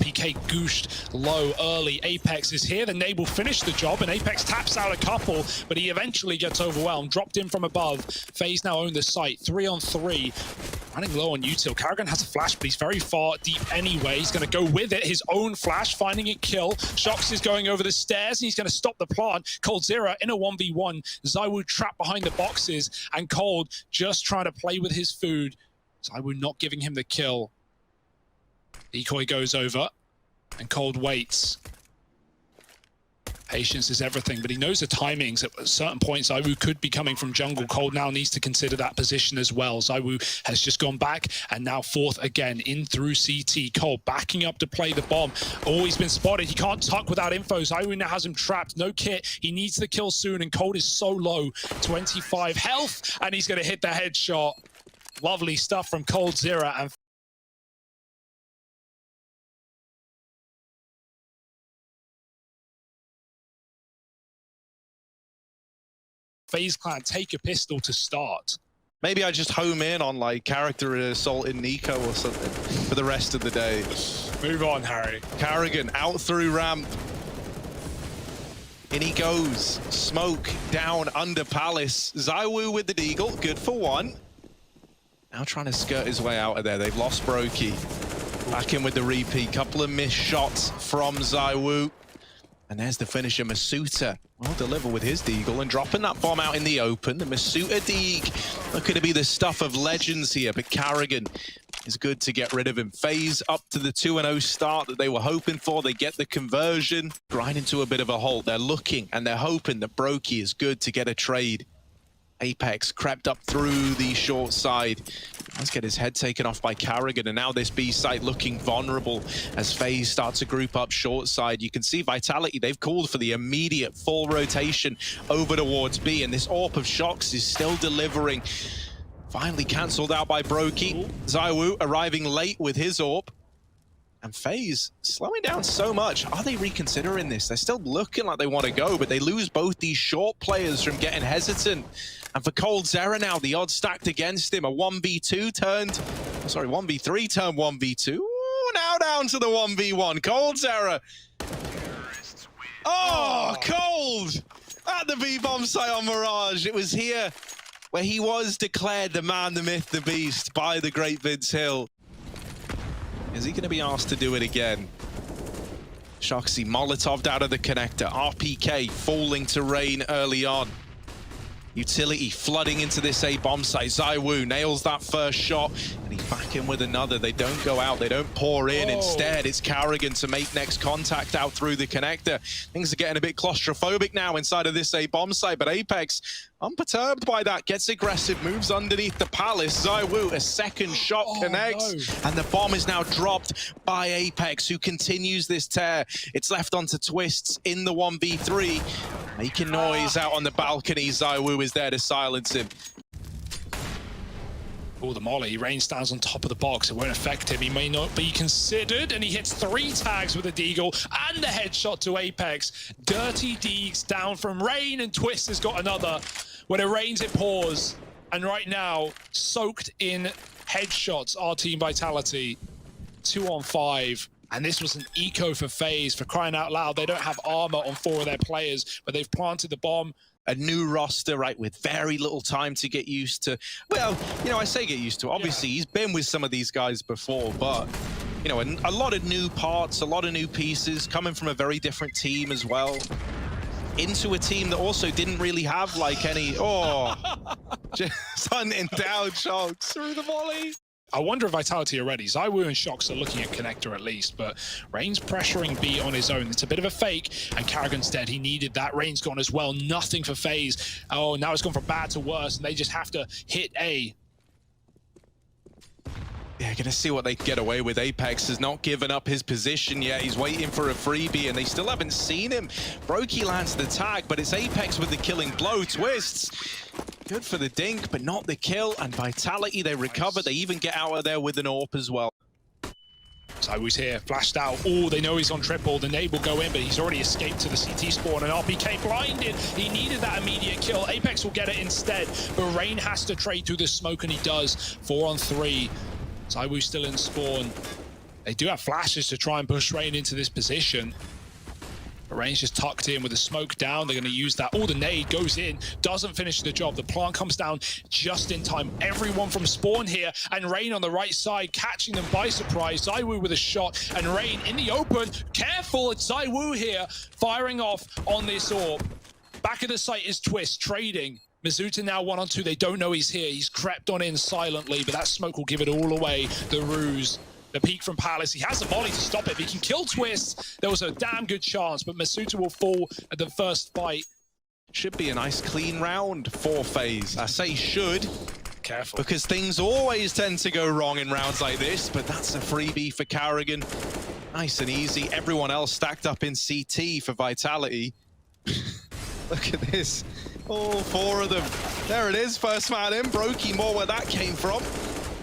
RPK gooshed low early. Apex is here. The nade will finish the job, and Apex taps out a couple, but he eventually gets overwhelmed. Dropped in from above. Faze now own the site. 3-on-3. Running low on util. Karrigan has a flash, but he's very far deep anyway. He's going to go with it. His own flash, finding it kill. Shox is going over the stairs, and he's going to stop the plant. coldzera in a 1v1. zywoo trapped behind the boxes, and Cold just trying to play with his food. zywoo not giving him the kill. Decoy goes over, and Cold waits. Patience is everything, but he knows the timings. At certain points, zywoo could be coming from jungle. Cold now needs to consider that position as well. zywoo has just gone back, and now fourth again, in through CT. Cold backing up to play the bomb. Oh, he's been spotted. He can't tuck without info. zywoo now has him trapped. No kit. He needs the kill soon, and Cold is so low. 25 health, and he's going to hit the headshot. Lovely stuff from coldzera, and Faze Clan take a pistol to start. Maybe I just home in on like character assault in niko or something for the rest of the day. Move on, Harry. Karrigan out through ramp. In he goes. Smoke down under Palace. zywoo with the deagle. Good for one. Now trying to skirt his way out of there. They've lost Brokey. Back in with the repeat. Couple of missed shots from zywoo. And there's the finisher, Masuta. Well, deliver with his deagle and dropping that bomb out in the open. The Masuta deag looking to be the stuff of legends here, but Karrigan is good to get rid of him. Faze up to the 2-0 start that they were hoping for. They get the conversion. Grinding to a bit of a halt. They're looking and they're hoping that Brokey is good to get a trade. Apex crept up through the short side. Let's get his head taken off by Karrigan, and now this B site looking vulnerable as FaZe starts to group up short side. You can see Vitality, they've called for the immediate full rotation over towards B, and this AWP of Shox is still delivering. Finally cancelled out by Brokey. zywoo arriving late with his AWP. And FaZe slowing down so much. Are they reconsidering this? They're still looking like they want to go, but they lose both these short players from getting hesitant. And for coldzera now, the odds stacked against him. A 1v2 turned, sorry, 1v3 turned 1v2. Ooh, now down to the 1v1. coldzera. Oh, Cold! At the B-bomb site on Mirage. It was here where he was declared the man, the myth, the beast by the great Vince Hill. Is he going to be asked to do it again? Shoxy Molotov'd out of the connector. RPK falling to rain early on. Utility flooding into this A bomb site. zywoo nails that first shot, and he's back in with another. They don't go out, they don't pour in. Instead, it's Karrigan to make next contact out through the connector. Things are getting a bit claustrophobic now inside of this A bomb site, but Apex, unperturbed by that, gets aggressive, moves underneath the Palace. zywoo, a second shot connects, and the bomb is now dropped by Apex, who continues this tear. It's left onto Twists in the 1v3. Making noise out on the balcony. zywoo is there to silence him. Oh, the molly. Rain stands on top of the box. It won't affect him. He may not be considered, and he hits 3 tags with a deagle and a headshot to Apex. Dirty deags down from Rain, and Twist has got another. When it rains, it pours. And right now, soaked in headshots, our team Vitality. 2-on-5. And this was an eco for FaZe, for crying out loud. They don't have armor on 4 of their players, but they've planted the bomb. A new roster, right, with very little time to get used to. Well, you know, I say get used to. Obviously, he's been with some of these guys before, but, you know, a lot of new parts, a lot of new pieces, coming from a very different team as well. Into a team that also didn't really have, like, any... Oh, just hunting down Shox through the volley. I wonder if Vitality are ready. zywoo and Shox are looking at connector at least, but Rain's pressuring B on his own. It's a bit of a fake, and Karrigan's dead. He needed that. Rain's gone as well. Nothing for FaZe. Oh, now it's gone from bad to worse, and they just have to hit A. Yeah, gonna see what they can get away with. Apex has not given up his position yet. He's waiting for a freebie, and they still haven't seen him. Brokey lands the tag, but it's Apex with the killing blow. Twists. Good for the dink, but not the kill. And Vitality, they recover. They even get out of there with an AWP as well. zywoo's here, flashed out. Oh, they know he's on triple. The nade will go in, but he's already escaped to the CT spawn. And RPK blinded. He needed that immediate kill. Apex will get it instead, but Rain has to trade through the smoke, and he does. 4-on-3. zywoo still in spawn. They do have flashes to try and push Rain into this position. But Rain's just tucked in with the smoke down. They're going to use that. Oh, the nade goes in, doesn't finish the job. The plant comes down just in time. Everyone from spawn here, and Rain on the right side, catching them by surprise. zywoo with a shot, and Rain in the open. Careful, it's zywoo here, firing off on this orb. Back of the site is Twist, trading. Mizuta now 1-on-2. They don't know he's here. He's crept on in silently, but that smoke will give it all away. The ruse. The peek from Palace. He has a volley to stop it. If he can kill Twist, there was a damn good chance, but Mizuta will fall at the first fight. Should be a nice clean round for Faze. I say should. Careful. Because things always tend to go wrong in rounds like this, but that's a freebie for Karrigan. Nice and easy. Everyone else stacked up in CT for Vitality. Look at this. All four of them. There it is. First man in. Brokey more where that came from.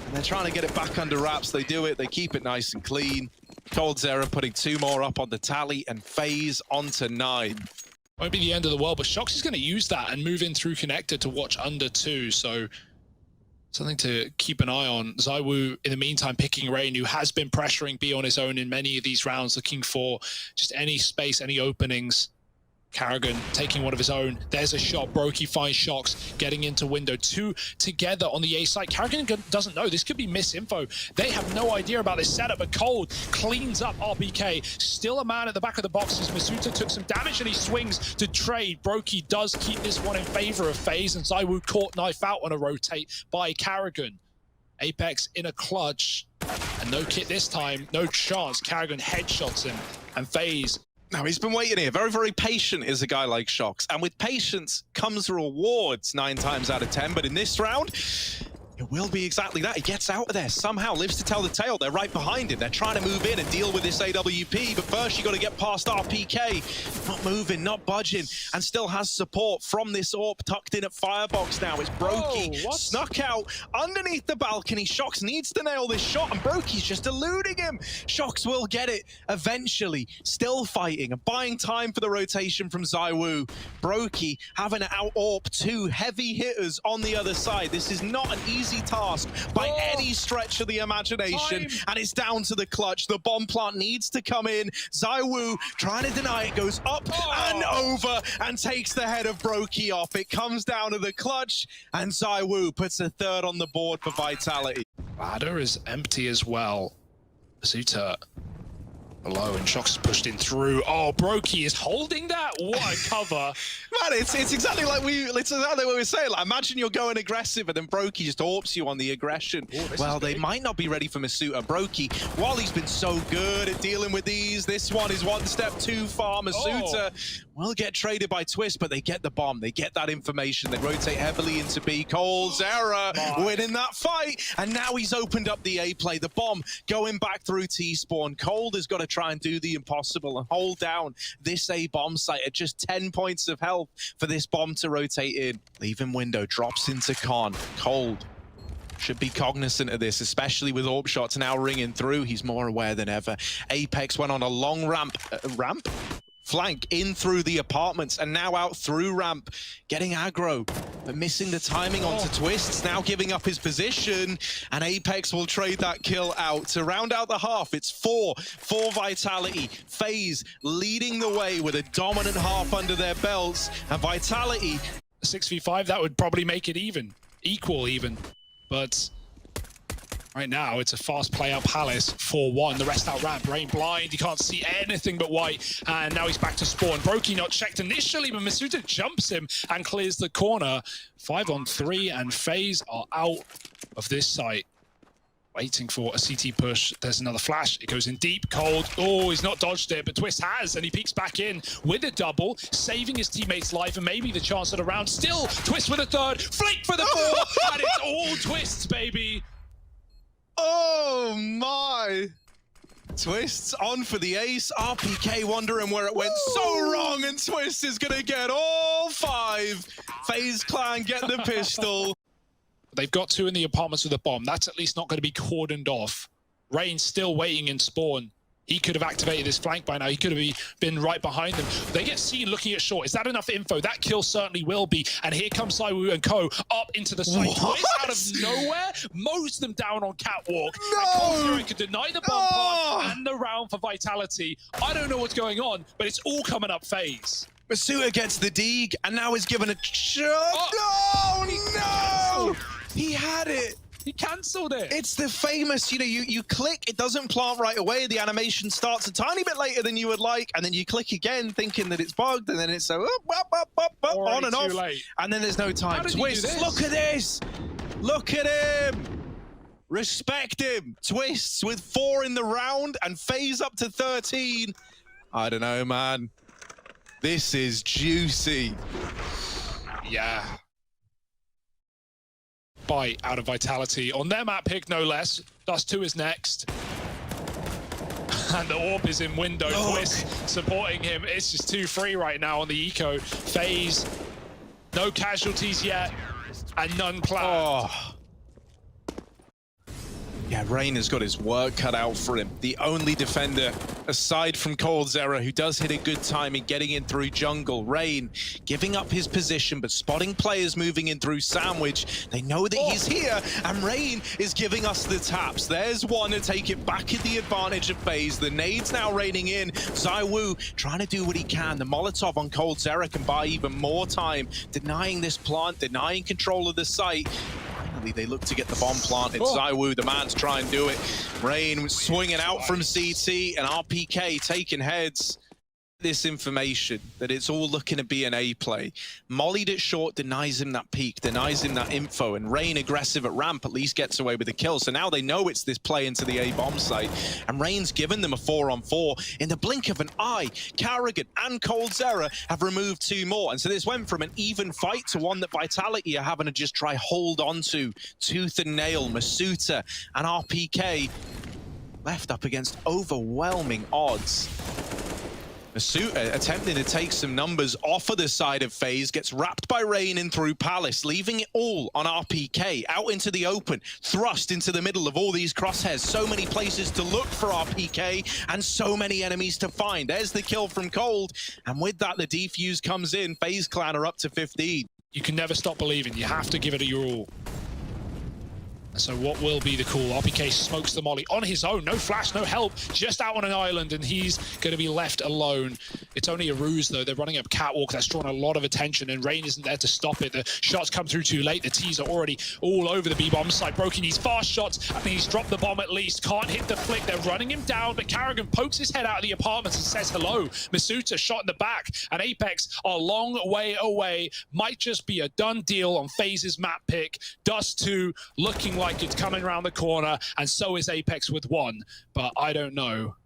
And they're trying to get it back under wraps. They do it. They keep it nice and clean. coldzera putting 2 more up on the tally, and Faze onto 9. Won't be the end of the world, but Shox is going to use that and move in through connector to watch under 2. So something to keep an eye on. zywoo, in the meantime, picking Rain, who has been pressuring B on his own in many of these rounds, looking for just any space, any openings. Karrigan taking one of his own. There's a shot. Brokey finds Shox, getting into window. 2 together on the A site. Karrigan doesn't know. This could be misinfo. They have no idea about this setup, but Cold cleans up RPK. Still a man at the back of the boxes. Mizuta took some damage and he swings to trade. Brokey does keep this one in favor of Faze, and zywoo caught knife out on a rotate by Karrigan. Apex in a clutch, and no kit this time. No chance. Karrigan headshots him, and Faze. Now, he's been waiting here. Very, very patient is a guy like Shox. And with patience comes rewards 9 times out of 10. But in this round, it will be exactly that. He gets out of there somehow, lives to tell the tale. They're right behind him. They're trying to move in and deal with this AWP. But first, you got to get past RPK. Not moving, not budging, and still has support from this AWP tucked in at Firebox now. It's Brokey snuck out underneath the balcony. Shox needs to nail this shot, and Brokey's just eluding him. Shox will get it eventually. Still fighting and buying time for the rotation from zywoo. Brokey having to out AWP 2 heavy hitters on the other side. This is not an easy task by any stretch of the imagination, and it's down to the clutch. The bomb plant needs to come in. zywoo trying to deny it, goes up and over and takes the head of Brokey off. It comes down to the clutch, and zywoo puts a 3rd on the board for Vitality. Ladder is empty as well. Mizuta below, and Shox is pushed in through. Oh, Brokey is holding that. What a cover. Man, it's exactly like it's exactly what we were saying. Like, imagine you're going aggressive and then Brokey just AWPs you on the aggression. Well, they might not be ready for Mizuta. Brokey, while he's been so good at dealing with these, this one is one step too far. Mizuta will get traded by Twist, but they get the bomb. They get that information. They rotate heavily into B. coldzera winning that fight, and now he's opened up the A play. The bomb going back through T-spawn. Cold has got to try and do the impossible and hold down this A bomb site at just 10 points of health for this bomb to rotate in. Leaving window, drops into Con. Cold should be cognizant of this, especially with AWP shots now ringing through. He's more aware than ever. Apex went on a long flank in through the apartments, and now out through ramp, getting aggro, but missing the timing onto Twists, now giving up his position, and Apex will trade that kill out. To round out the half, it's 4 for Vitality. Faze leading the way with a dominant half under their belts, and Vitality... 6v5, that would probably make it even. Equal even. But right now, it's a fast play out Palace, 4-1. The rest out ramp, Rain blind. He can't see anything but white. And now he's back to spawn. Brokey not checked initially, but Mizuta jumps him and clears the corner. 5-on-3, and Faze are out of this site. Waiting for a CT push. There's another flash. It goes in deep. Cold. Oh, he's not dodged it, but Twist has, and he peeks back in with a double, saving his teammate's life and maybe the chance at a round. Still, Twist with a 3rd. Flick for the 4th, and it's all Twists, baby. Oh my! Twists on for the ace. RPK wondering where it went so wrong, and Twist is gonna get all 5. Faze Clan get the pistol. They've got 2 in the apartments with a bomb. That's at least not going to be cordoned off. Rain still waiting in spawn. He could have activated this flank by now. He could have been right behind them. They get seen looking at short. Is that enough info? That kill certainly will be. And here comes zywoo and Co up into the site. Twist out of nowhere, mows them down on catwalk. No! And coldzera could deny the bomb plant and the round for Vitality. I don't know what's going on, but it's all coming up Faze. Masuta gets the dig, and now he's given a shot. Oh, no! He had it. He cancelled it. It's the famous, you click, it doesn't plant right away. The animation starts a tiny bit later than you would like, and then you click again thinking that it's bugged, and then it's so on and off. Late. And then there's no time. Twists, look at this. Look at him. Respect him. Twists with 4 in the round and Faze up to 13. I don't know, man. This is juicy. Yeah. Bite out of Vitality on their map pick, no less. Dust 2 is next. And the AWP is in window. Twist supporting him. It's just 2-3 right now on the eco. Faze, no casualties yet, and none planned. Oh. Yeah, Rain has got his work cut out for him. The only defender, aside from coldzera, who does hit a good time in getting in through jungle. Rain giving up his position, but spotting players moving in through sandwich. They know that he's here, and Rain is giving us the taps. There's one to take it back at the advantage of Faze. The nades now raining in. zywoo trying to do what he can. The Molotov on coldzera can buy even more time, denying this plant, denying control of the site. They look to get the bomb planted. zywoo, the man's trying to do it. Rain swinging out from CT, and RPK taking heads. This information that it's all looking to be an A play. Mollied at short denies him that peek, denies him that info, and Rain aggressive at ramp at least gets away with the kill. So now they know it's this play into the A bomb site, and Rain's given them a 4-on-4. In the blink of an eye, Karrigan and coldzera have removed 2 more, and so this went from an even fight to one that Vitality are having to just try hold on to. Tooth and nail, Masuta and RPK left up against overwhelming odds. Masuta attempting to take some numbers off of the side of Faze, gets wrapped by Rain in through Palace, leaving it all on RPK, out into the open, thrust into the middle of all these crosshairs. So many places to look for RPK, and so many enemies to find. There's the kill from Cold, and with that, the defuse comes in. Faze Clan are up to 15. You can never stop believing. You have to give it your all. So what will be the call? RPK smokes the molly on his own. No flash, no help. Just out on an island, and he's going to be left alone. It's only a ruse, though. They're running up catwalk. That's drawn a lot of attention, and Rain isn't there to stop it. The shots come through too late. The T's are already all over the B-bomb side. Broken needs fast shots. I think he's dropped the bomb at least. Can't hit the flick. They're running him down, but Karrigan pokes his head out of the apartments and says hello. Masuta shot in the back, and Apex a long way away. Might just be a done deal on Faze's map pick. Dust 2 looking like it's coming around the corner, and so is Apex with 1, but I don't know.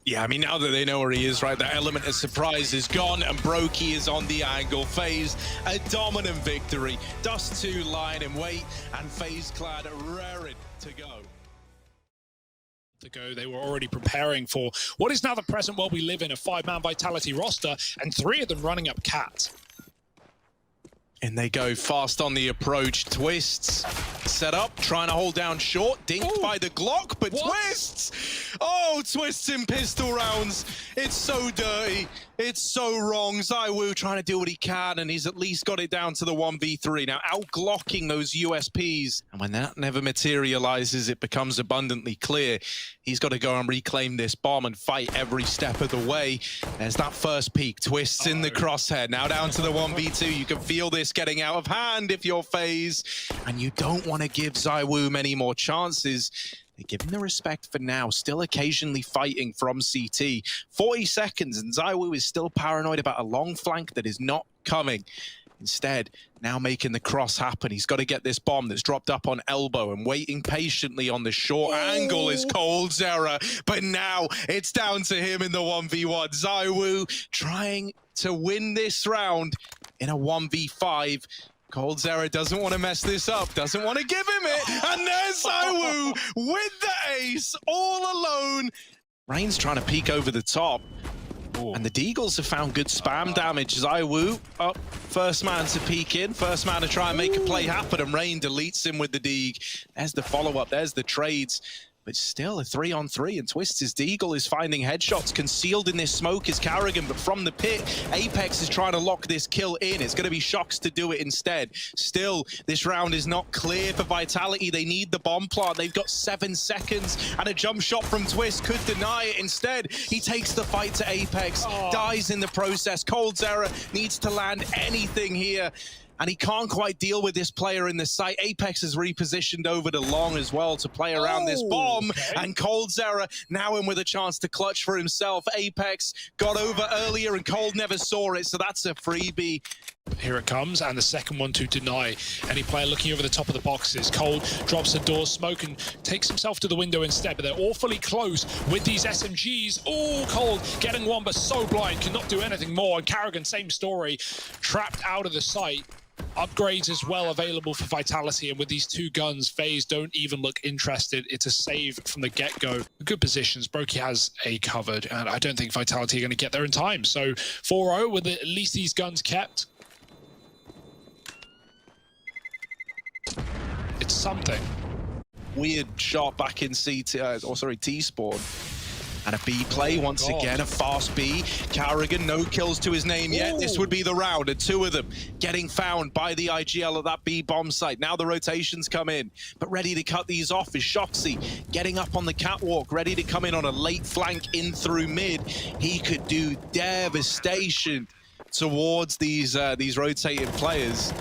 Yeah, I mean, now that they know where he is, right, that element of surprise is gone, and Brokey is on the angle. Faze, a dominant victory. Dust 2 lying in wait, and Faze Clan raring to go. They were already preparing for what is now the present world we live in, a 5-man Vitality roster, and 3 of them running up cat. And they go fast on the approach. Twists, set up, trying to hold down short. Dinked by the Glock, but Twists! Oh, Twists in pistol rounds. It's so dirty. It's so wrong. zywoo trying to do what he can, and he's at least got it down to the 1v3. Now, out-glocking those USPs. And when that never materializes, it becomes abundantly clear. He's got to go and reclaim this bomb and fight every step of the way. There's that first peek. Twists in the crosshair. Now down to the 1v2. You can feel this getting out of hand if you're Faze. And you don't want to give zywoo many more chances. They give him the respect for now, still occasionally fighting from CT. 40 seconds, and zywoo is still paranoid about a long flank that is not coming. Instead, now making the cross happen. He's got to get this bomb that's dropped up on elbow, and waiting patiently on the short angle is coldzera. But now it's down to him in the 1v1. zywoo trying to win this round in a 1v5. coldzera doesn't want to mess this up, doesn't want to give him it, and there's zywoo with the ace, all alone. Rain's trying to peek over the top, and the Deagles have found good spam damage. zywoo up, first man to peek in, first man to try and make a play happen, and Rain deletes him with the Deag. There's the follow-up, there's the trades. But still, a 3-on-3, and Twist's Deagle is finding headshots. Concealed in this smoke is Karrigan, but from the pit, Apex is trying to lock this kill in. It's going to be Shocks to do it instead. Still, this round is not clear for Vitality. They need the bomb plant. They've got 7 seconds, and a jump shot from Twist could deny it. Instead, he takes the fight to Apex, dies in the process. coldzera needs to land anything here, and he can't quite deal with this player in the site. Apex is repositioned over to long as well to play around this bomb, and coldzera now in with a chance to clutch for himself. Apex got over earlier, and Cold never saw it, so that's a freebie. Here it comes, and the second one to deny any player looking over the top of the boxes. Cold drops the door, smoke, and takes himself to the window instead, but they're awfully close with these SMGs. Oh, Cold getting one, but so blind, cannot do anything more. And Karrigan, same story, trapped out of the site. Upgrades as well available for Vitality, and with these 2 guns, Faze don't even look interested. It's a save from the get-go. Good positions. Brokey has A covered, and I don't think Vitality are going to get there in time. So 4-0 with at least these guns kept. It's something. Weird shot back in T-spawn. And a B play once again, a fast B. Karrigan, no kills to his name yet. This would be the round, and 2 of them getting found by the IGL at that B bomb site. Now the rotations come in, but ready to cut these off is Shoxy, getting up on the catwalk, ready to come in on a late flank in through mid. He could do devastation towards these rotating players.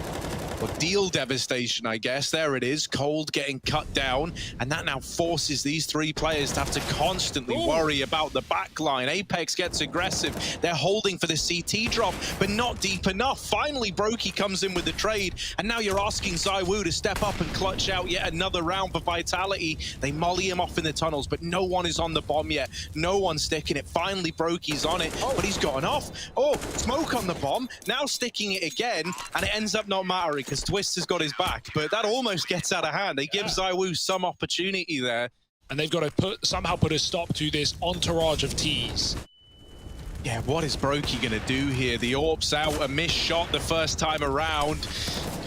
Or deal devastation, I guess. There it is. Cold getting cut down, and that now forces these 3 players to have to constantly worry about the back line. Apex gets aggressive. They're holding for the CT drop, but not deep enough. Finally, Brokey comes in with the trade, and now you're asking zywoo to step up and clutch out yet another round for Vitality. They molly him off in the tunnels, but no one is on the bomb yet. No one's sticking it. Finally, Brokey's on it, but he's gotten off. Oh, smoke on the bomb. Now sticking it again, and it ends up not mattering, because Twist has got his back, but that almost gets out of hand. They give zywoo some opportunity there. And they've got to somehow put a stop to this entourage of T's. Yeah, what is Brokey going to do here? The AWP's out, a missed shot the first time around.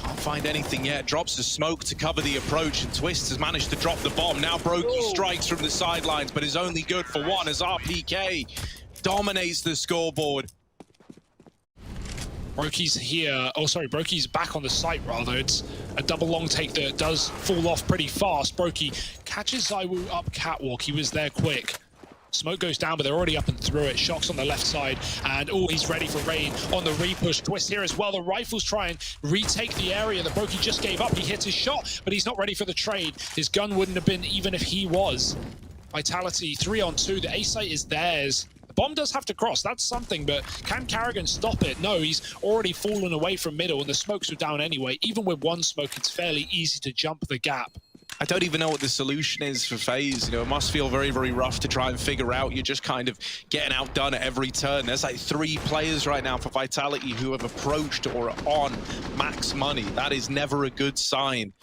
Can't find anything yet. Drops the smoke to cover the approach, and Twist has managed to drop the bomb. Now Brokey strikes from the sidelines, but is only good for 1 as RPK dominates the scoreboard. Brokey's here. Oh, sorry, Brokey's back on the site, rather. It's a double long take that does fall off pretty fast. Brokey catches zywoo up catwalk. He was there quick. Smoke goes down, but they're already up and through it. Shocks on the left side, and oh, he's ready for rain on the repush. Twist here as well. The rifles try and retake the area that Brokey just gave up. He hits his shot, but he's not ready for the trade. His gun wouldn't have been even if he was. Vitality 3-on-2. The A site is theirs. Bomb does have to cross, that's something, but can Karrigan stop it? No, he's already fallen away from middle, and the smokes are down anyway. Even with 1 smoke, it's fairly easy to jump the gap. I don't even know what the solution is for Faze. You know, it must feel very, very rough to try and figure out. You're just kind of getting outdone at every turn. There's like 3 players right now for Vitality who have approached or are on max money. That is never a good sign.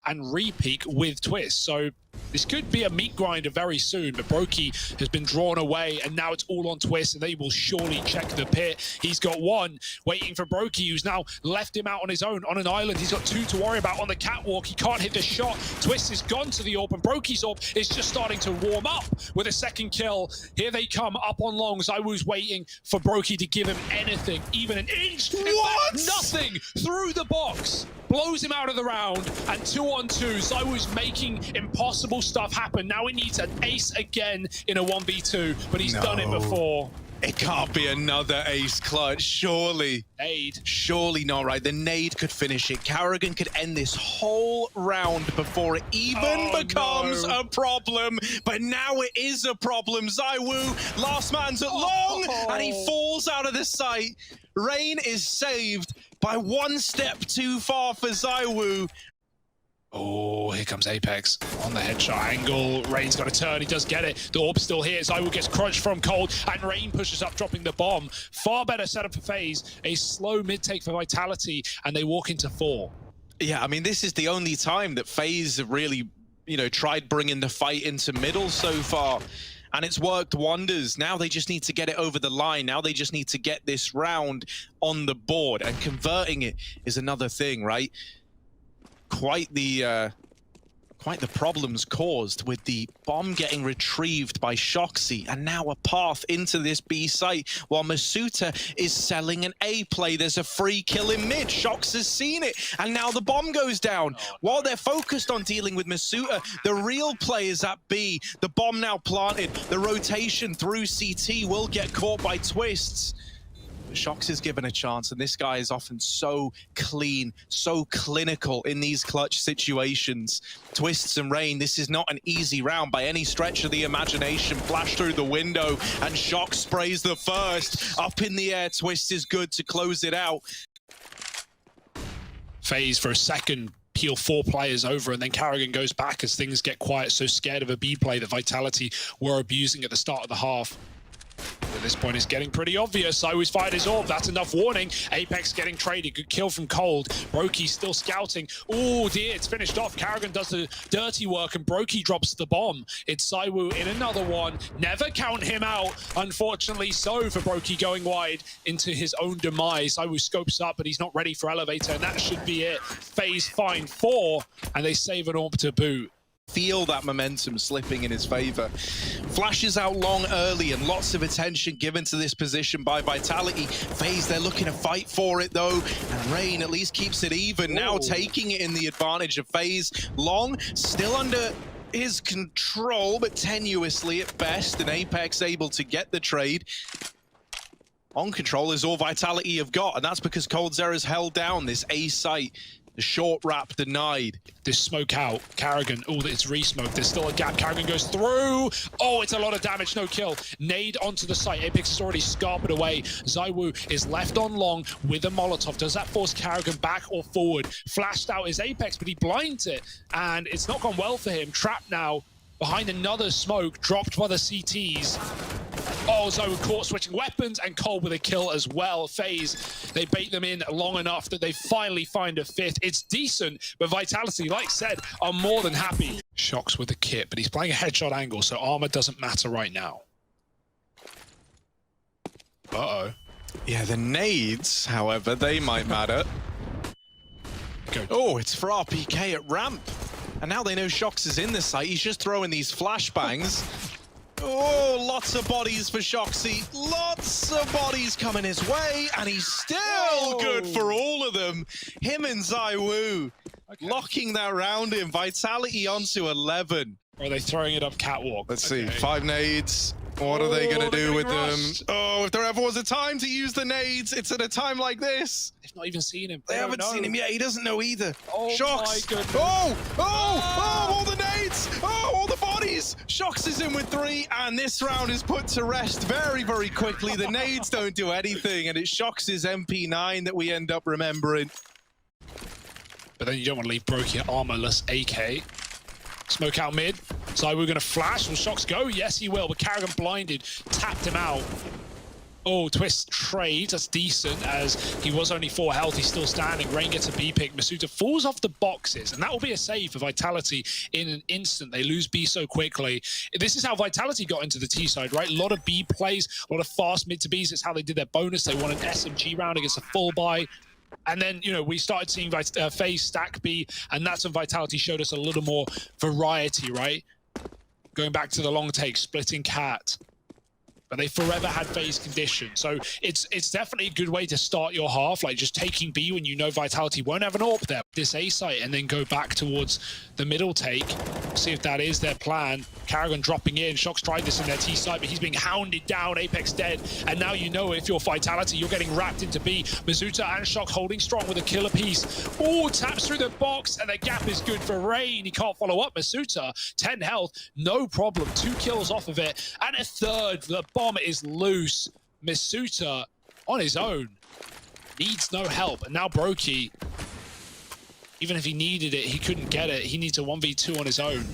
And re-peak with Twist, so this could be a meat grinder very soon, but Brokey has been drawn away, and now it's all on Twist, and they will surely check the pit. He's got 1 waiting for Brokey, who's now left him out on his own on an island. He's got 2 to worry about on the catwalk. He can't hit the shot. Twist has gone to the AWP, and Brokey's AWP is just starting to warm up with a 2nd kill. Here they come up on long. zywoo's waiting for Brokey to give him anything, even an inch. What? Nothing through the box. Blows him out of the round, and 2-on-2. zywoo's making impossible stuff happen. Now he needs an ace again in a 1v2, but he's done it before. It can't be another ace clutch, surely. Nade. Surely not, right? The nade could finish it. Karrigan could end this whole round before it even becomes a problem. But now it is a problem. zywoo, last man's at long, and he falls out of the sight. Rain is saved by 1 step too far for zywoo. Oh, here comes Apex on the headshot angle. Rain's got to turn. He does get it. The AWP's still here. zywoo gets crunched from Cold, and Rain pushes up, dropping the bomb. Far better setup for Faze. A slow mid-take for Vitality, and they walk into 4. Yeah, I mean, this is the only time that Faze have really, you know, tried bringing the fight into middle so far. And it's worked wonders. Now they just need to get it over the line. Now they just need to get this round on the board. And converting it is another thing, right? Quite the Quite the problems caused with the bomb getting retrieved by Shoxy, and now a path into this B site while Masuta is selling an A play. There's a free kill in mid. Shox has seen it, and now the bomb goes down. While they're focused on dealing with Masuta, the real play is at B. The bomb now planted. The rotation through CT will get caught by Twists. Shox is given a chance, and this guy is often so clean, so clinical in these clutch situations. Twists and Rain, this is not an easy round by any stretch of the imagination. Flash through the window, and Shox sprays the first. Up in the air, Twist is good to close it out. Faze for a second. Peel 4 players over, and then Karrigan goes back as things get quiet, so scared of a B play that Vitality were abusing at the start of the half. At this point, it's getting pretty obvious. Zywoo's fired his orb. That's enough warning. Apex getting traded. Good kill from Cold. Brokey still scouting. Oh dear, it's finished off. Karrigan does the dirty work, and Brokey drops the bomb. It's Zywoo in another one. Never count him out. Unfortunately so for Brokey going wide into his own demise. Zywoo scopes up, but he's not ready for Elevator, and that should be it. Faze find 4, and they save an orb to boot. Feel that momentum slipping in his favor. Flashes out long early, and lots of attention given to this position by Vitality. Faze, they're looking to fight for it though, and Rain at least keeps it even. Whoa. Now taking it in the advantage of Faze. Long, still under his control, but tenuously at best, and Apex able to get the trade. On control is all Vitality have got, and that's because coldzera's held down this A site. The short wrap denied. This smoke out. Karrigan, oh, it's re-smoke. There's still a gap. Karrigan goes through. Oh, it's a lot of damage, no kill. Nade onto the site. Apex is already scarpered away. Zywoo is left on long with a Molotov. Does that force Karrigan back or forward? Flashed out is Apex, but he blinds it, and it's not gone well for him. Trapped now behind another smoke, dropped by the CTs. Oh, Zywoo caught switching weapons, and Cole with a kill as well. Faze, they bait them in long enough that they finally find a fifth. It's decent, but Vitality, like said, are more than happy. Shox with the kit, but he's playing a headshot angle, so armor doesn't matter right now. Uh-oh. Yeah, the nades, however, they might matter. Oh, it's for RPK at ramp. And now they know Shox is in the site. He's just throwing these flashbangs. Oh, lots of bodies for Shoxy. Lots of bodies coming his way, and he's still good for all of them. Him and Zywoo locking that round in. Vitality onto 11. Or are they throwing it up catwalk? Let's see. 5 nades. What are they going to do with them? Oh, if there ever was a time to use the nades, it's at a time like this. They've not even seen him. They haven't seen him yet. He doesn't know either. Oh, Shox. my goodness. Oh, all the nades. Oh, all the bodies. Shox is in with 3, and this round is put to rest very, very quickly. The nades don't do anything, and it's Shox's MP9 that we end up remembering. But then you don't want to leave Brokey armorless AK. Smoke out mid. Zywoo gonna flash. Will Shox go? Yes, he will. But Karrigan blinded, tapped him out. Oh, Twist trades. That's decent, as he was only 4 health. He's still standing. Rain gets a B pick. Masuta falls off the boxes, and that will be a save for Vitality in an instant. They lose B so quickly. This is how Vitality got into the T side, right? A lot of B plays, a lot of fast mid to Bs. It's how they did their bonus. They won an SMG round against a full buy. And then, you know, we started seeing Faze stack B, and that's when Vitality showed us a little more variety, right? Going back to the long take, splitting cat. But they forever had Faze condition. So it's definitely a good way to start your half, like just taking B when you know Vitality won't have an AWP there. This A site, and then go back towards the middle take. See if that is their plan. Karrigan dropping in. Shox tried this in their T site, but he's being hounded down. Apex dead. And now you know if you're Vitality, you're getting wrapped into B. Masuta and Shox holding strong with a killer piece. Oh, taps through the box, and the gap is good for Rain. He can't follow up. Masuta, 10 health, no problem. 2 kills off of it. And a third. The bomb is loose. Masuta on his own. Needs no help. And now Brokey, even if he needed it, he couldn't get it. He needs a 1v2 on his own.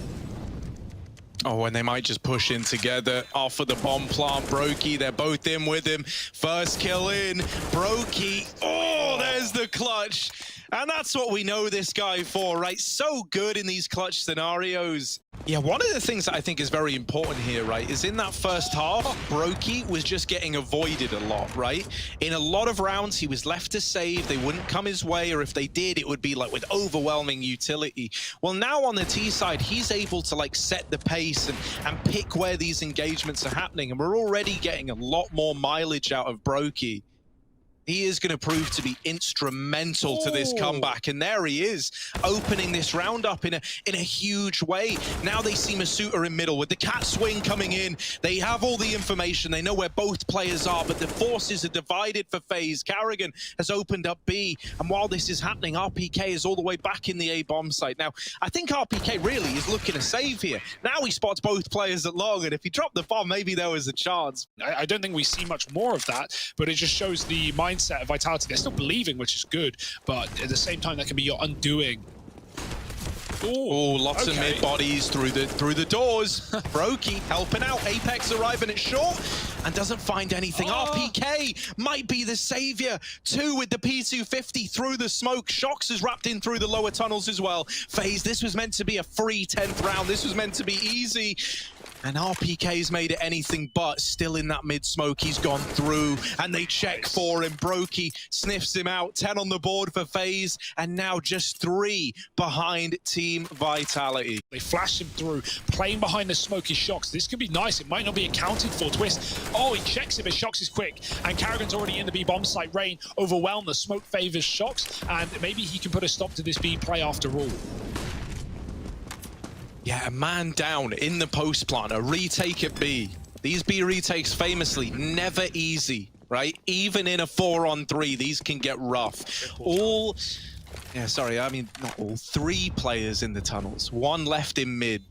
Oh, and they might just push in together off of the bomb plant. Brokey, they're both in with him. First kill in. Brokey. Oh, there's the clutch. And that's what we know this guy for, right? So good in these clutch scenarios. Yeah, one of the things that I think is very important here, right, is in that first half, Brokey was just getting avoided a lot, right? In a lot of rounds, he was left to save. They wouldn't come his way, or if they did, it would be like with overwhelming utility. Well, now on the T side, he's able to like set the pace and pick where these engagements are happening. And we're already getting a lot more mileage out of Brokey. He is going to prove to be instrumental to this comeback. And there he is, opening this round up in a huge way. Now they see Masuta in middle with the cat swing coming in. They have all the information. They know where both players are, but the forces are divided for Faze. Carrigan has opened up B. And while this is happening, RPK is all the way back in the A bomb site. Now, I think RPK really is looking to save here. Now he spots both players at long. And if he dropped the bomb, maybe there was a chance. I don't think we see much more of that, but it just shows the mindset of Vitality. They're still believing, which is good, but at the same time, that can be your undoing. Oh, lots of mid bodies through the doors. Brokey helping out. Apex arriving at short and doesn't find anything. RPK might be the savior. Two with the P250 through the smoke. Shox is wrapped in through the lower tunnels as well. Faze, this was meant to be a free 10th round. This was meant to be easy. And RPK's made it anything but. Still in that mid-smoke, he's gone through, and they check for him. Brokey sniffs him out. 10 on the board for Faze, and now just 3 behind Team Vitality. They flash him through, playing behind the smoky Shox. This could be nice. It might not be accounted for. Twist. Oh, he checks it, but Shox is quick. And Carrigan's already in the B bomb site. Rain overwhelmed. The smoke favors Shox, and maybe he can put a stop to this B play after all. Yeah, a man down in the post plant, a retake at B. These B retakes famously never easy, right? Even in a 4-on-3, these can get rough. All, yeah, sorry, I mean, not all, 3 players in the tunnels. 1 left in mid.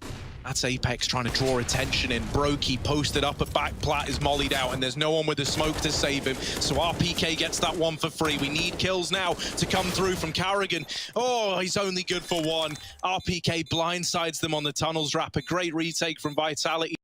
That's Apex trying to draw attention in. Brokey posted up at back, Plat is mollied out, and there's no one with the smoke to save him. So RPK gets that one for free. We need kills now to come through from Carrigan. Oh, he's only good for 1. RPK blindsides them on the tunnels wrap. A great retake from Vitality.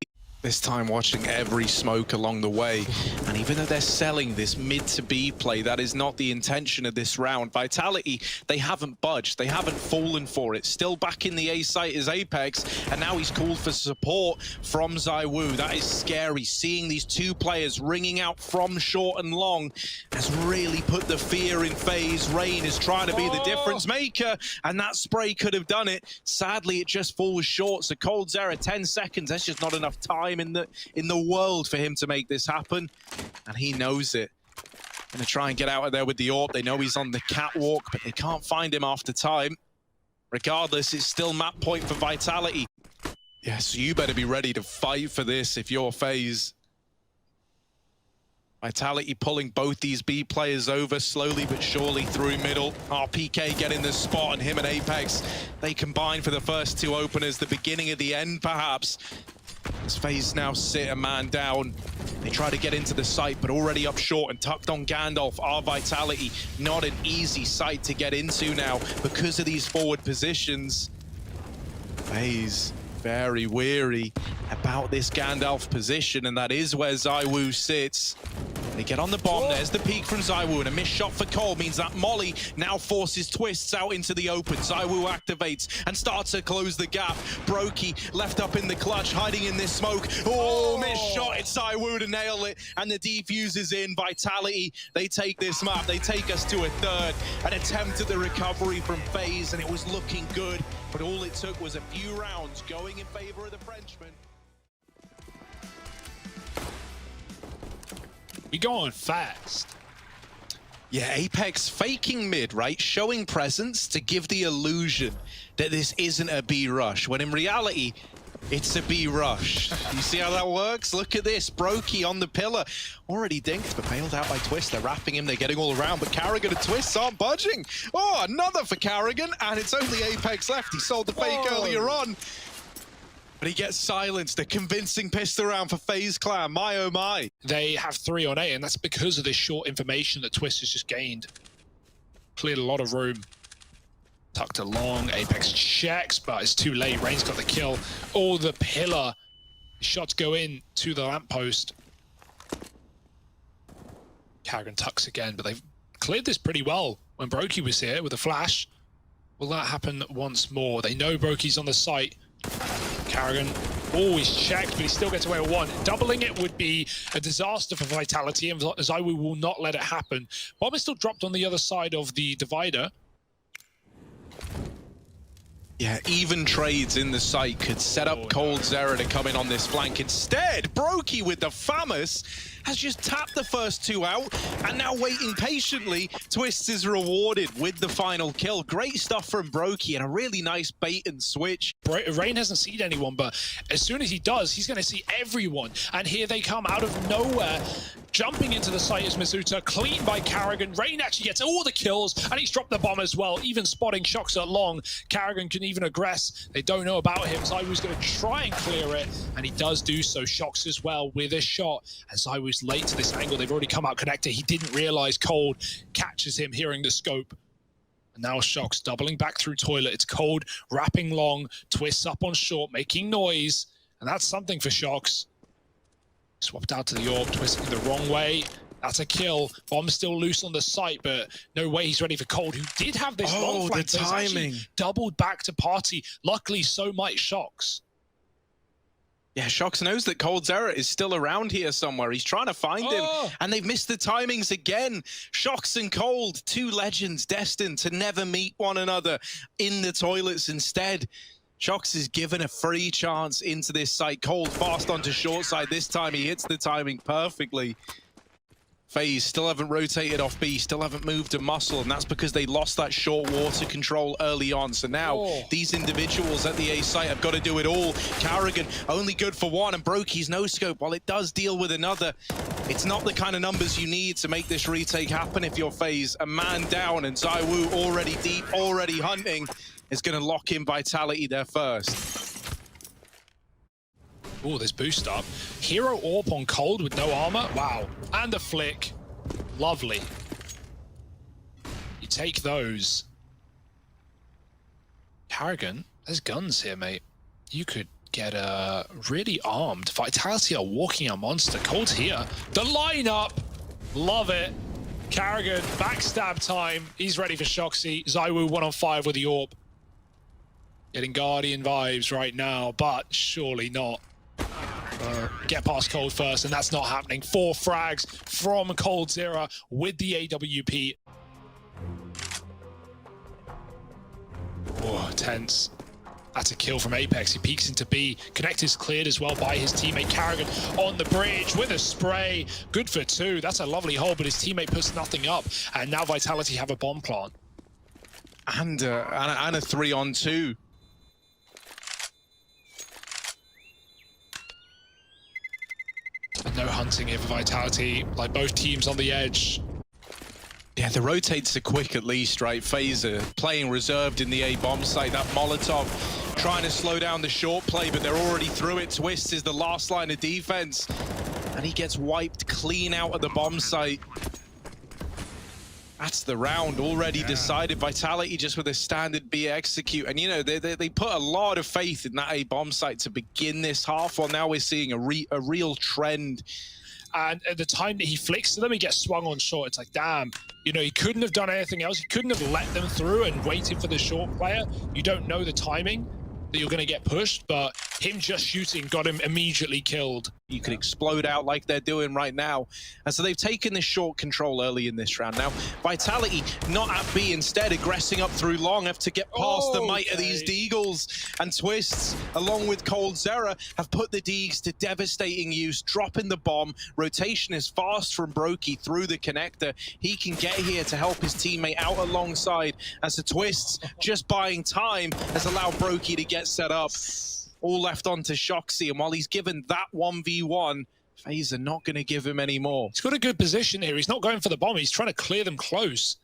This time watching every smoke along the way. And even though they're selling this mid to B play, that is not the intention of this round. Vitality, they haven't budged. They haven't fallen for it. Still back in the A site is Apex. And now he's called for support from zywoo. That is scary. Seeing these 2 players ringing out from short and long has really put the fear in Faze. Rain is trying to be the difference maker. And that spray could have done it. Sadly, it just falls short. So coldzera, 10 seconds. That's just not enough time in the world for him to make this happen, and he knows it. Gonna try and get out of there with the AWP. They know he's on the catwalk, but they can't find him after time. Regardless, it's still map point for Vitality. Yeah, so you better be ready to fight for this if you're Faze. Vitality pulling both these B players over slowly but surely through middle. RPK getting the spot, and him and Apex, they combine for the first 2 openers, the beginning of the end perhaps. As Faze now sit a man down. They try to get into the site, but already up short and tucked on Gandalf. Our Vitality, not an easy site to get into now because of these forward positions. Faze very weary about this Gandalf position, and that is where zywoo sits. They get on the bomb. There's the peek from zywoo, and a missed shot for Cole means that Molly now forces Twists out into the open. zywoo activates and starts to close the gap. Brokey left up in the clutch, hiding in this smoke. Oh, missed shot. It's zywoo to nail it, and the defuse is in. Vitality, they take this map. They take us to a 3rd. An attempt at the recovery from Faze, and it was looking good, but all it took was a few rounds going in favor of the Frenchman. We going fast. Yeah, Apex faking mid, right? Showing presence to give the illusion that this isn't a B rush, when in reality, it's a B rush. You see how that works? Look at this. Brokey on the pillar. Already dinked, but bailed out by Twist. They're wrapping him. They're getting all around, but Carrigan and Twist aren't budging. Oh, another for Carrigan, and it's only Apex left. He sold the fake earlier on. But he gets silenced. A convincing pistol round for Faze Clan. My oh my. They have 3 on A, and that's because of this short information that Twist has just gained. Cleared a lot of room. Tucked along. Apex checks, but it's too late. Rain's got the kill. Oh, the pillar. Shots go in to the lamppost. Carrigan tucks again, but they've cleared this pretty well. when Brokey was here with a flash. Will that happen once more? They know Brokey's on the site. Carrigan always checked, but he still gets away with one. Doubling it would be a disaster for Vitality, and zywoo will not let it happen. Bomb is still dropped on the other side of the divider. Yeah, even trades in the site could set up coldzera to come in on this flank. Instead, Brokey with the famous has just tapped the first two out, and now waiting patiently. Twist is rewarded with the final kill. Great stuff from Brokey and a really nice bait and switch. Rain hasn't seen anyone, but as soon as he does, he's going to see everyone. And here they come out of nowhere. Jumping into the site is Mizuta, clean by Carrigan. Rain actually gets all the kills, and he's dropped the bomb as well, even spotting Shox at long. Carrigan can even aggress. They don't know about him. zywoo's going to try and clear it, and he does do so. Shox as well with a shot, and zywoo's late to this angle. They've already come out connected. He didn't realize Cold catches him hearing the scope. And now Shox doubling back through toilet. It's Cold wrapping long, twists up on short, making noise, and that's something for Shox. Swapped out to the orb, twisting the wrong way. That's a kill. Bomb's still loose on the site, but no way he's ready for Cold, who did have this long flank. The timing. Doubled back to party. Luckily, so might Shox. Yeah, Shox knows that coldzera is still around here somewhere. He's trying to find him, and they've missed the timings again. Shox and Cold, two legends destined to never meet one another in the toilets instead. Shox is given a free chance into this site. Cold fast onto short side. This time he hits the timing perfectly. Faze still haven't rotated off B, still haven't moved to muscle, and that's because they lost that short water control early on. So now these individuals at the A site have got to do it all. Carrigan only good for one, and Brokey's no scope. While it does deal with another, it's not the kind of numbers you need to make this retake happen if you're Faze. A man down, and zywoo already deep, already hunting, is going to lock in Vitality there first. Oh, this boost up. Hero AWP on Cold with no armor. Wow. And the flick. Lovely. You take those. Carrigan, there's guns here, mate. You could get really armed. Vitality are walking a monster. Cold's here. The lineup. Love it. Carrigan, backstab time. He's ready for Shoxy. zywoo 1-on-5 with the AWP. Getting Guardian vibes right now, but surely not. Get past Cold first, and that's not happening. 4 frags from coldzera with the AWP. Oh, tense. That's a kill from Apex. He peeks into B. Connect is cleared as well by his teammate Carrigan on the bridge with a spray. Good for 2. That's a lovely hole, but his teammate puts nothing up. And now Vitality have a bomb plant. And a 3-on-2. No hunting here for Vitality, like both teams on the edge. Yeah, the rotates are quick at least, right? Phaser playing reserved in the A bomb site. That Molotov trying to slow down the short play, but they're already through it. Twist is the last line of defense, and he gets wiped clean out of the bomb site. That's the round already decided. Vitality just with a standard B execute. And, you know, they put a lot of faith in that A bomb site to begin this half. Well, now we're seeing a real trend. And at the time that he flicks to them, he gets swung on short. It's like, damn, you know, he couldn't have done anything else. He couldn't have let them through and waited for the short player. You don't know the timing that you're going to get pushed, but him just shooting got him immediately killed. You can explode out like they're doing right now. And so they've taken this short control early in this round. Now, Vitality not at B, instead aggressing up through long, have to get past the might of these Deagles. And Twists, along with coldzera, have put the Deags to devastating use, dropping the bomb. Rotation is fast from Brokey through the connector. He can get here to help his teammate out alongside. As the Twists, just buying time, has allowed Brokey to get set up. All left on to Shoxy, and while he's given that 1v1, Faze are not going to give him any more. He's got a good position here. He's not going for the bomb. He's trying to clear them close.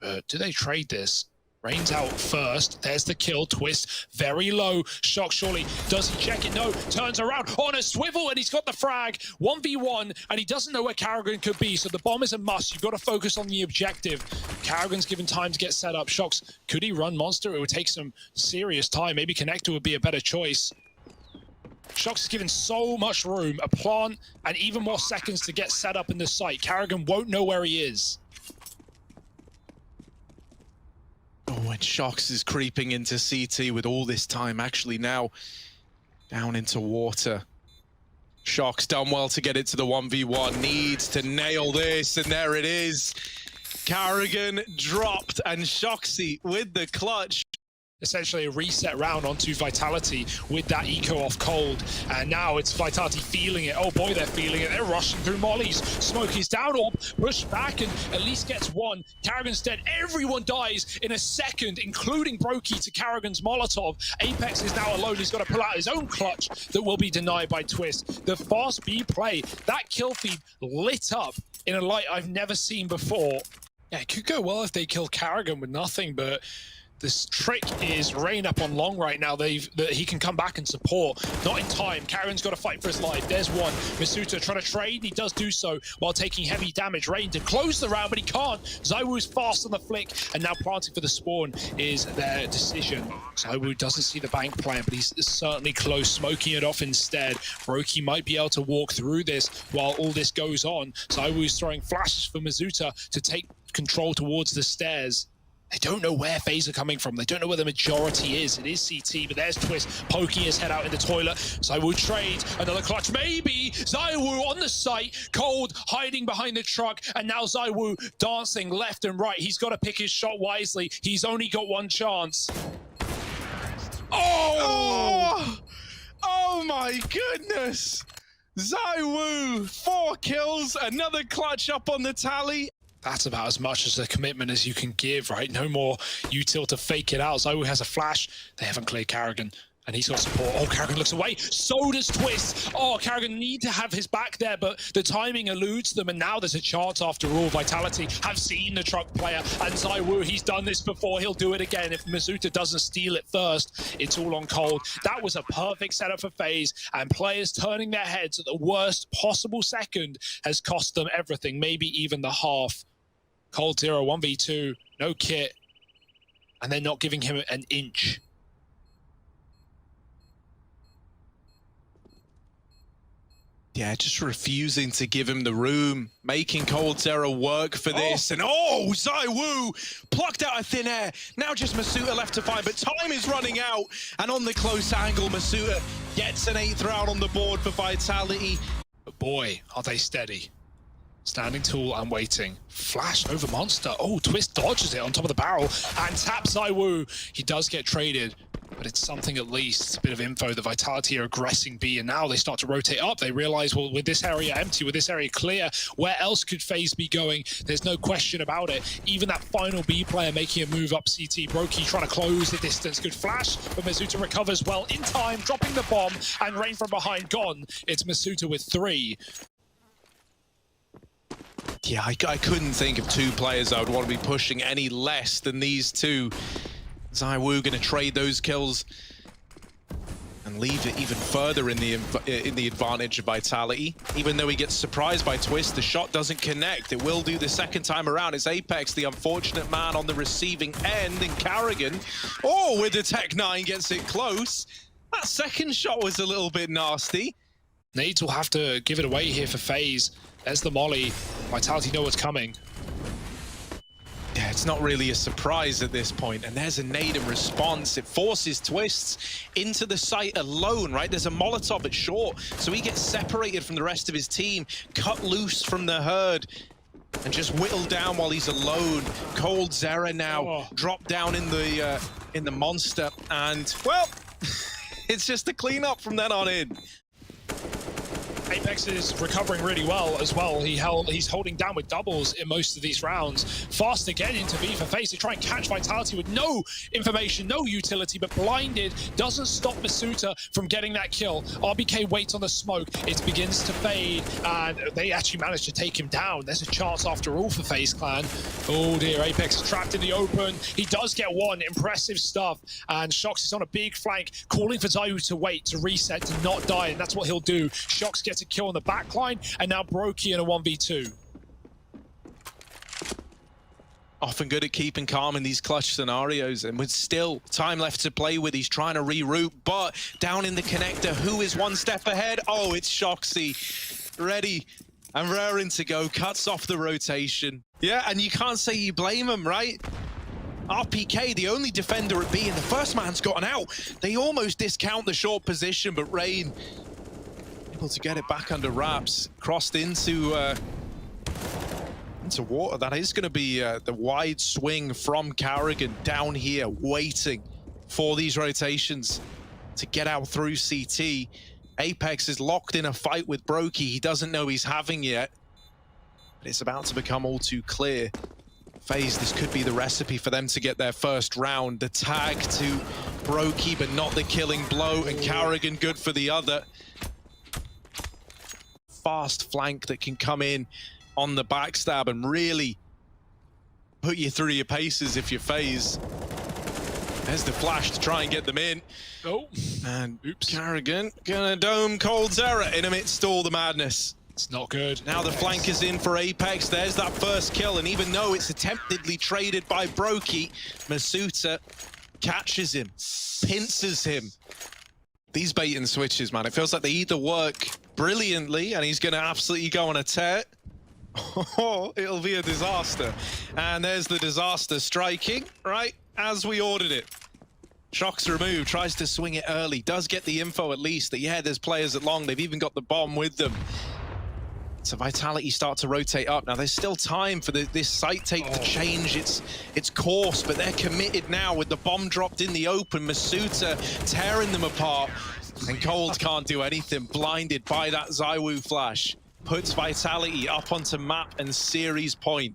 Do they trade this? Rain's out first. There's the kill. Twist very low. Shox surely. Does he check it? No. Turns around on a swivel, and he's got the frag. 1v1, and he doesn't know where Carrigan could be, so the bomb is a must. You've got to focus on the objective. Carrigan's given time to get set up. Shox, could he run monster? It would take some serious time. Maybe connector would be a better choice. Shox is given so much room, a plant, and even more seconds to get set up in the site. Carrigan won't know where he is. Shox is creeping into CT with all this time. Actually now down into water. Shox done well to get it to the 1v1. Needs to nail this, and there it is. Carrigan dropped, and Shoxy with the clutch. Essentially a reset round onto Vitality with that eco off cold, and now it's Vitality feeling it. Oh boy, they're feeling it. They're rushing through mollies. Smoke is down, or push back and at least gets one. Carrigan's dead. Everyone dies in a second, including Brokey to Carrigan's Molotov. Apex is now alone. He's got to pull out his own clutch that will be denied by Twist. The fast B play, that kill feed lit up in a light I've never seen before. Yeah, it could go well if they kill Carrigan with nothing, but this trick is Rain up on long right now. That he can come back and support. Not in time. Carrigan's got to fight for his life. There's one. Masuta trying to trade. He does do so while taking heavy damage. Rain to close the round, but he can't. zywoo is fast on the flick, and now planting for the spawn is their decision. zywoo doesn't see the bank plan, but he's certainly close, smoking it off instead. Brokey might be able to walk through this while all this goes on. zywoo is throwing flashes for Masuta to take control towards the stairs. They don't know where Faze are coming from. They don't know where the majority is. It is CT, but there's Twist poking his head out in the toilet. zywoo trades. Another clutch. Maybe zywoo on the site. Cold hiding behind the truck. And now zywoo dancing left and right. He's got to pick his shot wisely. He's only got one chance. Oh! Oh my goodness! zywoo, 4 kills. Another clutch up on the tally. That's about as much as a commitment as you can give, right? No more util to fake it out. zywoo has a flash. They haven't cleared Carrigan, and he's got support. Oh, Carrigan looks away. So does Twist. Oh, Carrigan need to have his back there, but the timing eludes them, and now there's a chance after all. Vitality have seen the truck player, and zywoo, he's done this before. He'll do it again. If Masuta doesn't steal it first, it's all on cold. That was a perfect setup for Faze, and players turning their heads at the worst possible second has cost them everything, maybe even the half. coldzera 1v2, no kit, and they're not giving him an inch. Yeah, just refusing to give him the room, making coldzera work for this. And oh, zywoo plucked out of thin air. Now just Masuta left to find, but time is running out. And on the close angle, Masuta gets an 8th round on the board for Vitality. But boy, are they steady. Standing tall and waiting. Flash over Monster. Oh, Twist dodges it on top of the barrel and taps zywoo. He does get traded, but it's something at least. A bit of info. The Vitality are aggressing B, and now they start to rotate up. They realize, well, with this area empty, with this area clear, where else could Faze be going? There's no question about it. Even that final B player making a move up CT. Brokey trying to close the distance. Good flash, but Masuta recovers well in time, dropping the bomb, and Rain from behind gone. It's Masuta with 3. Yeah, I couldn't think of 2 players I would want to be pushing any less than these 2. zywoo going to trade those kills and leave it even further in the advantage of Vitality. Even though he gets surprised by Twist, the shot doesn't connect. It will do the second time around. It's Apex, the unfortunate man on the receiving end, and Carrigan, oh, with the Tech 9 gets it close. That second shot was a little bit nasty. Nades will have to give it away here for Faze. There's the molly. Vitality know what's coming. Yeah, it's not really a surprise at this point. And there's a nade in response. It forces Twists into the site alone, right? There's a Molotov at short, so he gets separated from the rest of his team, cut loose from the herd, and just whittled down while he's alone. coldzera now dropped down in the monster, and well, it's just a cleanup from then on in. Apex is recovering really well as well. He's holding down with doubles in most of these rounds. Fast again into B for Faze to try and catch Vitality with no information, no utility, but blinded doesn't stop Masuta from getting that kill. RBK waits on the smoke. It begins to fade, and they actually manage to take him down. There's a chance after all for Faze Clan. Oh dear, Apex is trapped in the open. He does get one. Impressive stuff. And Shox is on a big flank, calling for zywoo to wait, to reset, to not die, and that's what he'll do. Shox gets a kill on the back line, and now Brokey in a 1v2. Often good at keeping calm in these clutch scenarios, and with still time left to play with, he's trying to reroute, but down in the connector, who is one step ahead? Oh, it's Shoxy, ready and raring to go, cuts off the rotation. Yeah, and you can't say you blame him, right? RPK, the only defender at B, and the first man's gotten out. They almost discount the short position, but Rain able to get it back under wraps. Crossed into water. That is going to be the wide swing from Carrigan down here, waiting for these rotations to get out through CT. Apex is locked in a fight with Brokey. He doesn't know he's having yet, but it's about to become all too clear. Faze, this could be the recipe for them to get their first round. The tag to Brokey, but not the killing blow, and Carrigan good for the other. Fast flank that can come in on the backstab and really put you through your paces if you're Faze. There's the flash to try and get them in. Oh, and oops. Carrigan gonna dome coldzera in amidst all the madness. It's not good. Now the flank is in for Apex. There's that first kill, and even though it's attemptedly traded by Brokey, Masuta catches him, pinces him. These bait and switches, man, it feels like they either work brilliantly, and he's gonna absolutely go on a tear. Oh, it'll be a disaster. And there's the disaster striking, right as we ordered it. Shock's removed, tries to swing it early, does get the info at least that, yeah, there's players at long, they've even got the bomb with them. So Vitality start to rotate up. Now there's still time for this site take to change its course, but they're committed now with the bomb dropped in the open. Masuta tearing them apart, and Cold can't do anything, blinded by that zywoo flash. Puts Vitality up onto map and series point.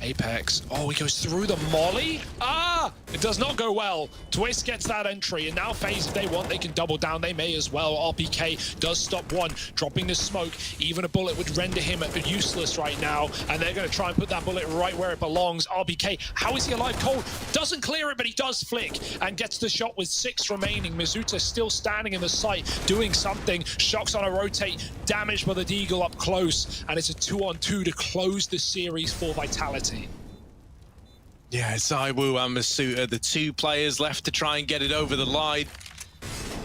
Apex. Oh, he goes through the molly. Ah! It does not go well. Twist gets that entry, and now Faze, if they want, they can double down. They may as well. RPK does stop one, dropping the smoke. Even a bullet would render him useless right now, and they're going to try and put that bullet right where it belongs. RPK, how is he alive? Cold doesn't clear it, but he does flick and gets the shot with 6 remaining. Mizuta still standing in the site, doing something. Shock's on a rotate, damaged by the Deagle up close, and it's a 2-on-2 to close the series for Vitality. Yeah, zywoo and Masuta, the 2 players left to try and get it over the line.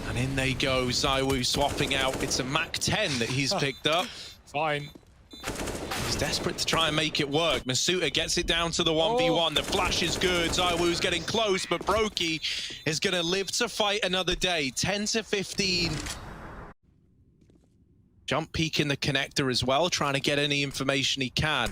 And in they go, zywoo swapping out. It's a Mac 10 that he's picked up. Fine. He's desperate to try and make it work. Masuta gets it down to the 1v1. The flash is good. Zywoo's getting close, but Brokey is going to live to fight another day. 10-15. Jump peek in the connector as well, trying to get any information he can.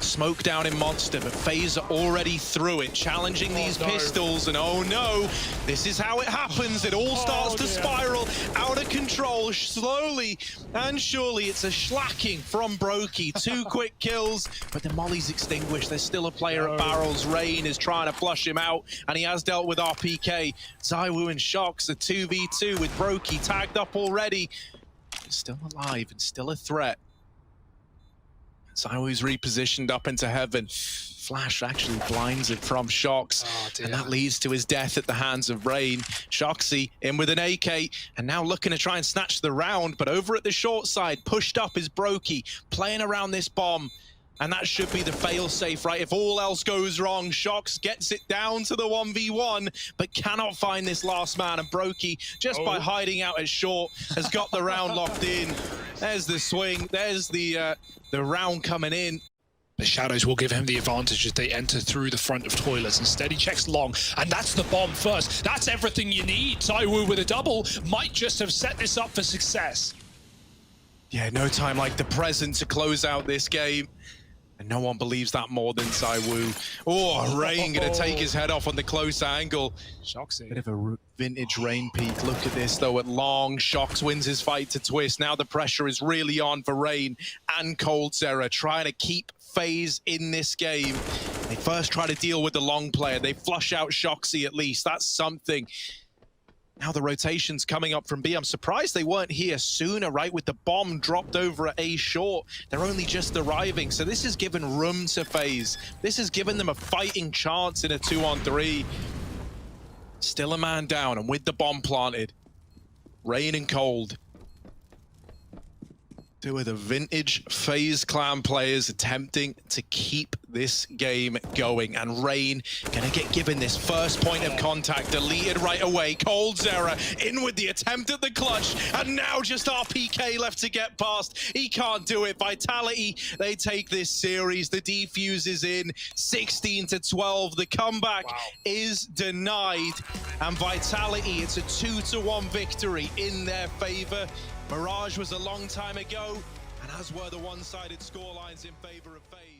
Smoke down in Monster, but Faze are already through it, challenging these pistols, and oh no, this is how it happens. It all starts to spiral out of control, slowly and surely. It's a slacking from Brokey. 2 quick kills, but the molly's extinguished. There's still a player at barrels. Rain is trying to flush him out, and he has dealt with RPK. zywoo and Shocks, a 2v2 with Brokey tagged up already. He's still alive and still a threat. zywoo's repositioned up into heaven. Flash actually blinds it from Shocks, and that leads to his death at the hands of Rain. Shoxy in with an AK, and now looking to try and snatch the round, but over at the short side, pushed up is Brokey, playing around this bomb. And that should be the fail-safe, right? If all else goes wrong, Shocks gets it down to the 1v1, but cannot find this last man. And Brokey, just by hiding out at short, has got the round locked in. There's the swing. There's the round coming in. The shadows will give him the advantage as they enter through the front of toilets. Instead, he checks long, and that's the bomb first. That's everything you need. zywoo with a double might just have set this up for success. Yeah, no time like the present to close out this game. And no one believes that more than zywoo. Oh, Rain gonna take his head off on the close angle. Shoxy. Bit of a vintage Rain peak. Look at this though, at long. Shocks wins his fight to Twist. Now the pressure is really on for Rain and coldzera, trying to keep Faze in this game. They first try to deal with the long player. They flush out Shoxy at least. That's something. Now the rotation's coming up from B. I'm surprised they weren't here sooner, right? With the bomb dropped over at A short. They're only just arriving. So this has given room to Faze. This has given them a fighting chance in a 2-on-3. Still a man down, and with the bomb planted. Rain and Cold. 2 of the vintage Faze Clan players attempting to keep this game going. And Rain gonna get given this first point of contact, deleted right away. coldzera in with the attempt at the clutch, and now just RPK left to get past. He can't do it. Vitality, they take this series. The defuse is in, 16-12. The comeback is denied, and Vitality, it's a 2-1 victory in their favor. Mirage was a long time ago, and as were the one-sided scorelines in favor of Faze.